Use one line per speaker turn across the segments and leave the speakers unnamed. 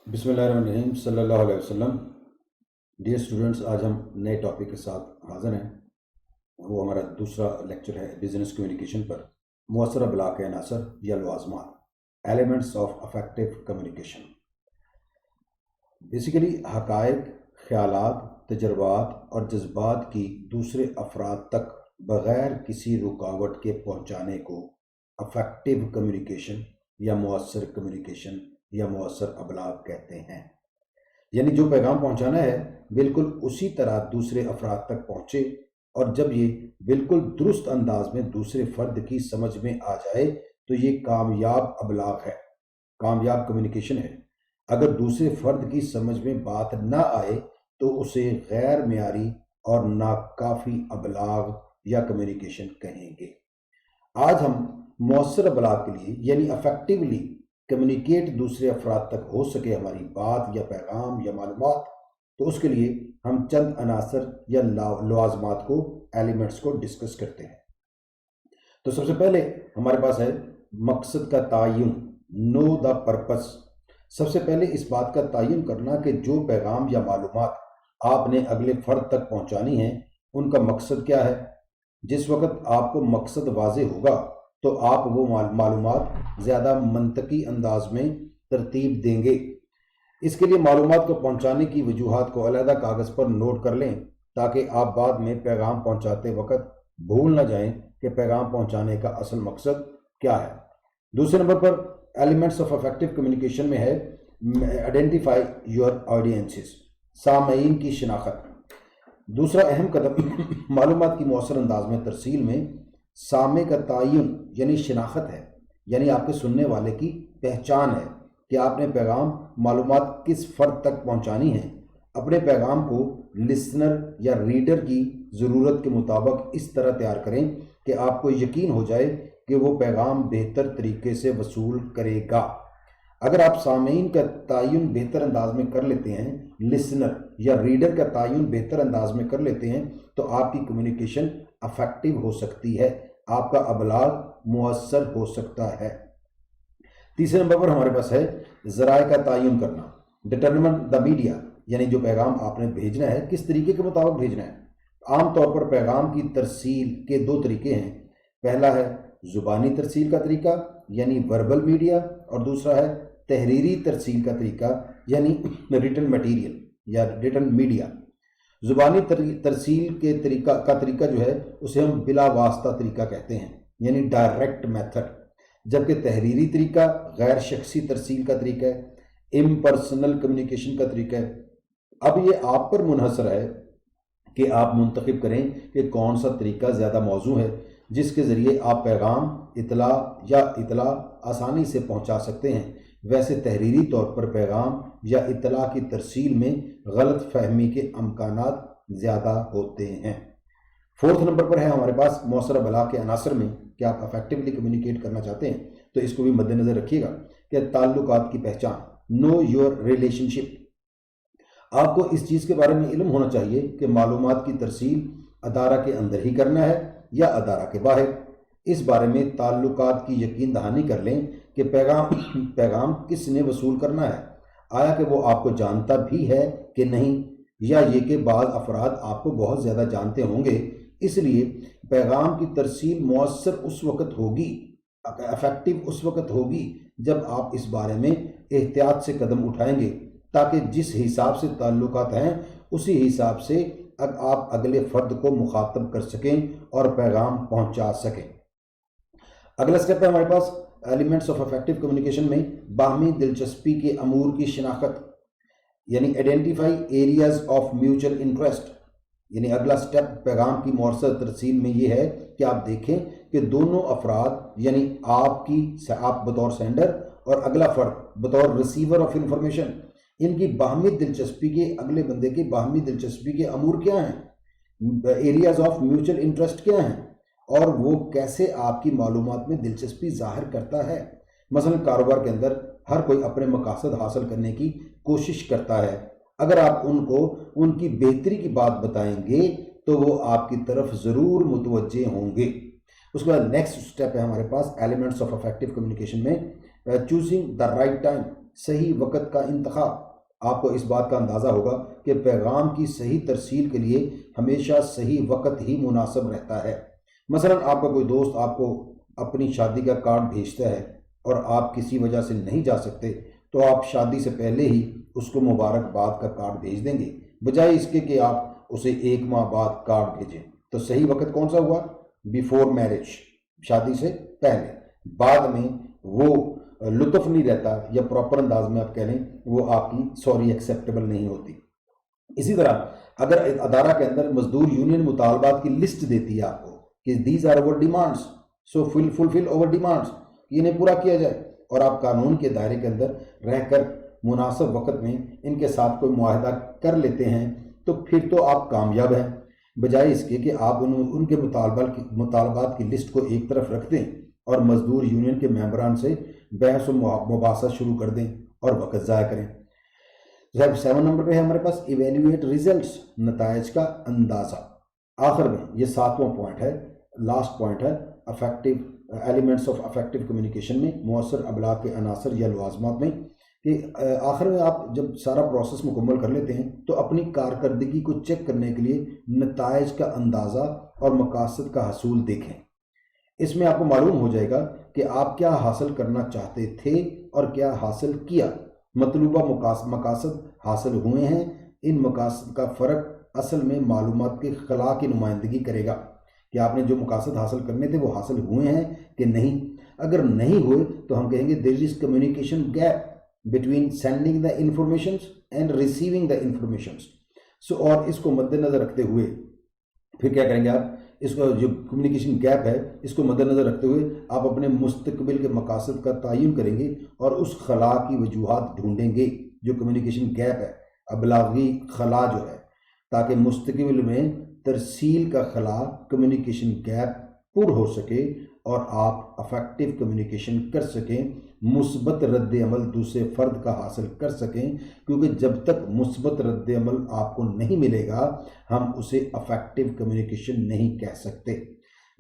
بسم اللہ الرحمن الرحیم صلی اللہ علیہ وسلم۔ ڈیئر اسٹوڈنٹس، آج ہم نئے ٹاپک کے ساتھ حاضر ہیں۔ وہ ہمارا دوسرا لیکچر ہے بزنس کمیونیکیشن پر مؤثر ابلاغ کے عناصر یا لوازمات، elements of effective communication. Basically حقائق، خیالات، تجربات اور جذبات کی دوسرے افراد تک بغیر کسی رکاوٹ کے پہنچانے کو افیکٹو کمیونیکیشن یا مؤثر کمیونیکیشن یا مؤثر ابلاغ کہتے ہیں۔ یعنی جو پیغام پہنچانا ہے بالکل اسی طرح دوسرے افراد تک پہنچے، اور جب یہ بالکل درست انداز میں دوسرے فرد کی سمجھ میں آ جائے تو یہ کامیاب ابلاغ ہے، کامیاب کمیونیکیشن ہے۔ اگر دوسرے فرد کی سمجھ میں بات نہ آئے تو اسے غیر معیاری اور ناکافی ابلاغ یا کمیونیکیشن کہیں گے۔ آج ہم مؤثر ابلاغ کے لیے یعنی افیکٹولی کمیونیکیٹ دوسرے افراد تک ہو سکے ہماری بات یا پیغام یا معلومات، تو اس کے لیے ہم چند عناصر یا لوازمات کو، ایلیمنٹس کو ڈسکس کرتے ہیں۔ تو سب سے پہلے ہمارے پاس ہے مقصد کا تعین، نو دا پرپس۔ سب سے پہلے اس بات کا تعین کرنا کہ جو پیغام یا معلومات آپ نے اگلے فرد تک پہنچانی ہیں ان کا مقصد کیا ہے۔ جس وقت آپ کو مقصد واضح ہوگا تو آپ وہ معلومات زیادہ منطقی انداز میں ترتیب دیں گے۔ اس کے لیے معلومات کو پہنچانے کی وجوہات کو علیحدہ کاغذ پر نوٹ کر لیں تاکہ آپ بعد میں پیغام پہنچاتے وقت بھول نہ جائیں کہ پیغام پہنچانے کا اصل مقصد کیا ہے۔ دوسرے number per elements of effective communication میں ہے آئیڈینٹیفائی یور آڈینسز، سامعین کی شناخت۔ دوسرا اہم قدم معلومات کی مؤثر انداز میں ترسیل میں سامع کا تعین یعنی شناخت ہے، یعنی آپ کے سننے والے کی پہچان ہے کہ آپ نے پیغام معلومات کس فرد تک پہنچانی ہے۔ اپنے پیغام کو لسنر یا ریڈر کی ضرورت کے مطابق اس طرح تیار کریں کہ آپ کو یقین ہو جائے کہ وہ پیغام بہتر طریقے سے وصول کرے گا۔ اگر آپ سامعین کا تعین بہتر انداز میں کر لیتے ہیں، لسنر یا ریڈر کا تعین بہتر انداز میں کر لیتے ہیں، تو آپ کی کمیونیکیشن افیکٹو ہو سکتی ہے، آپ کا ابلاغ مؤثر ہو سکتا ہے۔ تیسرے نمبر پر ہمارے پاس ہے ذرائع کا تعین کرنا، ڈٹرمن دا میڈیا، یعنی جو پیغام آپ نے بھیجنا ہے کس طریقے کے مطابق بھیجنا ہے۔ عام طور پر پیغام کی ترسیل کے دو طریقے ہیں۔ پہلا ہے زبانی ترسیل کا طریقہ یعنی وربل میڈیا، اور دوسرا ہے تحریری ترسیل کا طریقہ یعنی ریٹن مٹیریل یا ریٹن میڈیا۔ زبانی ترسیل کے طریقہ جو ہے اسے ہم بلا واسطہ طریقہ کہتے ہیں یعنی ڈائریکٹ میتھڈ، جبکہ تحریری طریقہ غیر شخصی ترسیل کا طریقہ ہے، امپرسنل کمیونیکیشن کا طریقہ ہے۔ اب یہ آپ پر منحصر ہے کہ آپ منتخب کریں کہ کون سا طریقہ زیادہ موزوں ہے جس کے ذریعے آپ پیغام، اطلاع آسانی سے پہنچا سکتے ہیں۔ ویسے تحریری طور پر پیغام یا اطلاع کی ترسیل میں غلط فہمی کے امکانات زیادہ ہوتے ہیں۔ فورتھ نمبر پر ہے ہمارے پاس مؤثر ابلاغ کے عناصر میں کہ آپ افیکٹولی کمیونیکیٹ کرنا چاہتے ہیں تو اس کو بھی مد نظر رکھیے گا کہ تعلقات کی پہچان، نو یور ریلیشن شپ۔ آپ کو اس چیز کے بارے میں علم ہونا چاہیے کہ معلومات کی ترسیل ادارہ کے اندر ہی کرنا ہے یا ادارہ کے باہر۔ اس بارے میں تعلقات کی یقین دہانی کر لیں کہ پیغام کس نے وصول کرنا ہے، آیا کہ وہ آپ کو جانتا بھی ہے کہ نہیں، یا یہ کہ بعض افراد آپ کو بہت زیادہ جانتے ہوں گے۔ اس لیے پیغام کی ترسیل مؤثر اس وقت ہوگی، افیکٹو اس وقت ہوگی جب آپ اس بارے میں احتیاط سے قدم اٹھائیں گے تاکہ جس حساب سے تعلقات ہیں اسی حساب سے آپ اگلے فرد کو مخاطب کر سکیں اور پیغام پہنچا سکیں۔ اگلا سٹیپ ہے ہمارے پاس ایلیمنٹس آف افیکٹو کمیونیکیشن میں باہمی دلچسپی کے امور کی شناخت یعنی identify areas of mutual interest. یعنی اگلا سٹیپ پیغام کی مؤثر ترسیل میں یہ ہے کہ آپ دیکھیں کہ دونوں افراد یعنی آپ بطور سینڈر اور اگلا فرد بطور ریسیور آف انفارمیشن، ان کی باہمی دلچسپی کے، اگلے بندے کی باہمی دلچسپی کے امور کیا ہیں، ایریاز آف میوچل انٹرسٹ کیا ہیں، اور وہ کیسے آپ کی معلومات میں دلچسپی ظاہر کرتا ہے۔ مثلا کاروبار کے اندر ہر کوئی اپنے مقاصد حاصل کرنے کی کوشش کرتا ہے۔ اگر آپ ان کو ان کی بہتری کی بات بتائیں گے تو وہ آپ کی طرف ضرور متوجہ ہوں گے۔ اس کے بعد نیکسٹ سٹیپ ہے ہمارے پاس ایلیمنٹس آف افیکٹو کمیونیکیشن میں چوزنگ دا رائٹ ٹائم، صحیح وقت کا انتخاب. آپ کو اس بات کا اندازہ ہوگا کہ پیغام کی صحیح ترسیل کے لیے ہمیشہ صحیح وقت ہی مناسب رہتا ہے. مثلا آپ کا کوئی دوست آپ کو اپنی شادی کا کارڈ بھیجتا ہے اور آپ کسی وجہ سے نہیں جا سکتے تو آپ شادی سے پہلے ہی اس کو مبارکباد کا کارڈ بھیج دیں گے بجائے اس کے کہ آپ اسے 1 ماہ بعد کارڈ بھیجیں. تو صحیح وقت کون سا ہوا؟ بیفور میرج، شادی سے پہلے. بعد میں وہ لطف نہیں رہتا، یا پراپر انداز میں آپ کہہ لیں وہ آپ کی ایکسیپٹیبل نہیں ہوتی. اسی طرح اگر ادارہ کے اندر مزدور یونین مطالبات کی لسٹ دیتی ہے آپ کو کہ these are over demands, so fulfil over demands, انہیں پورا کیا جائے، اور آپ قانون کے دائرے کے اندر رہ کر مناسب وقت میں ان کے ساتھ کوئی معاہدہ کر لیتے ہیں تو پھر تو آپ کامیاب ہیں، بجائے اس کے کہ آپ ان کے مطالبات کی لسٹ کو ایک طرف رکھ دیں اور مزدور یونین کے ممبران سے بحث و مباحثہ شروع کر دیں اور وقت ضائع کریں. 7 نمبر پہ ہے ہمارے پاس ایویلیویٹ ریزلٹس، نتائج کا اندازہ. آخر میں یہ 7واں پوائنٹ ہے، لاسٹ پوائنٹ ہے effective elements of effective communication میں، مؤثر ابلاغ کے عناصر یا لوازمات میں، کہ آخر میں آپ جب سارا پروسیس مکمل کر لیتے ہیں تو اپنی کارکردگی کو چیک کرنے کے لیے نتائج کا اندازہ اور مقاصد کا حصول دیکھیں. اس میں آپ کو معلوم ہو جائے گا کہ آپ کیا حاصل کرنا چاہتے تھے اور کیا حاصل کیا. مطلوبہ مقاصد حاصل ہوئے ہیں، ان مقاصد کا فرق اصل میں معلومات کے خلا کی نمائندگی کرے گا کہ آپ نے جو مقاصد حاصل کرنے تھے وہ حاصل ہوئے ہیں کہ نہیں. اگر نہیں ہوئے تو ہم کہیں گے there is communication gap between sending the informations and receiving the informations. اور اس کو مد نظر رکھتے ہوئے پھر کیا کریں گے آپ؟ اس کا جو کمیونیکیشن گیپ ہے اس کو مد نظر رکھتے ہوئے آپ اپنے مستقبل کے مقاصد کا تعین کریں گے اور اس خلا کی وجوہات ڈھونڈیں گے جو کمیونیکیشن گیپ ہے، ابلاغی خلا جو ہے، تاکہ مستقبل میں ترسیل کا خلا کمیونیکیشن گیپ پر ہو سکے اور آپ افیکٹو کمیونیکیشن کر سکیں، مثبت رد عمل دوسرے فرد کا حاصل کر سکیں. کیونکہ جب تک مثبت رد عمل آپ کو نہیں ملے گا ہم اسے افیکٹو کمیونیکیشن نہیں کہہ سکتے.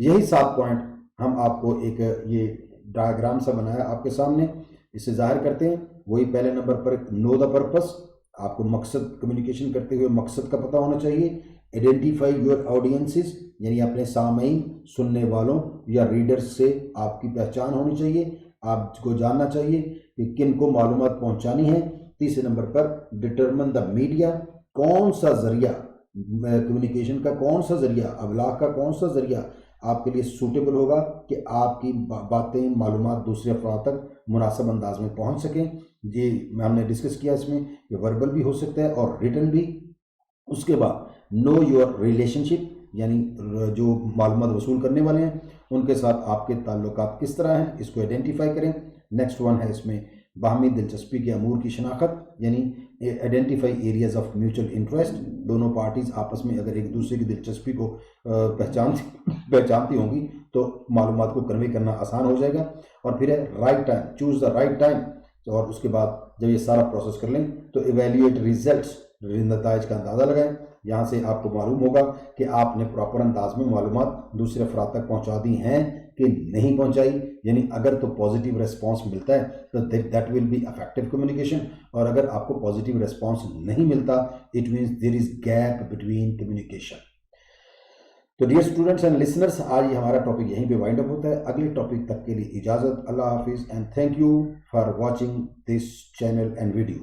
یہی 7 پوائنٹ ہم آپ کو ایک یہ ڈائیگرام سا بنایا آپ کے سامنے، اسے ظاہر کرتے ہیں. وہی پہلے نمبر پر نو دا پرپس، آپ کو مقصد کمیونیکیشن کرتے ہوئے مقصد کا پتہ ہونا چاہیے. آئیڈینٹیفائی یور آڈینسز، یعنی اپنے سامعین، سننے والوں یا ریڈرز سے آپ کی پہچان ہونی چاہیے، آپ کو جاننا چاہیے کہ کن کو معلومات پہنچانی ہے. تیسرے number per determine the media, کون سا ذریعہ کمیونیکیشن کا، کون سا ذریعہ ابلاغ کا، کون سا ذریعہ آپ کے لیے سوٹیبل ہوگا کہ آپ کی باتیں، معلومات دوسرے افراد تک مناسب انداز میں پہنچ سکیں. یہ ہم نے ڈسکس کیا اس میں کہ وربل بھی ہو سکتا ہے اور ریٹن بھی. اس کے بعد نو یور ریلیشن شپ، یعنی جو معلومات وصول کرنے والے ہیں ان کے ساتھ آپ کے تعلقات کس طرح ہیں، اس کو آئیڈینٹیفائی کریں. نیکسٹ ون ہے اس میں باہمی دلچسپی کے امور کی شناخت، یعنی identify areas of mutual interest. دونوں پارٹیز آپس میں اگر ایک دوسرے کی دلچسپی کو پہچانتی ہوں گی تو معلومات کو کنوے کرنا آسان ہو جائے گا. اور پھر ہے right time, choose the right time. اور اس کے بعد جب یہ سارا پروسیس کر لیں تو ایویلیویٹ ریزلٹس، نتائج کا اندازہ لگائیں. یہاں سے آپ کو معلوم ہوگا کہ آپ نے پراپر انداز میں معلومات دوسرے افراد تک پہنچا دی ہیں کہ نہیں پہنچائی. یعنی اگر تو پازیٹیو ریسپانس ملتا ہے تو that will be effective communication, اور اگر آپ کو پازیٹیو ریسپانس نہیں ملتا it means there is gap between communication. تو ڈیئر اسٹوڈنٹس اینڈ لسنرس، آج یہ ہمارا ٹاپک یہیں پہ وائنڈ اپ ہوتا ہے. اگلے ٹاپک تک کے لیے اجازت. اللہ حافظ and thank you for watching this channel and video.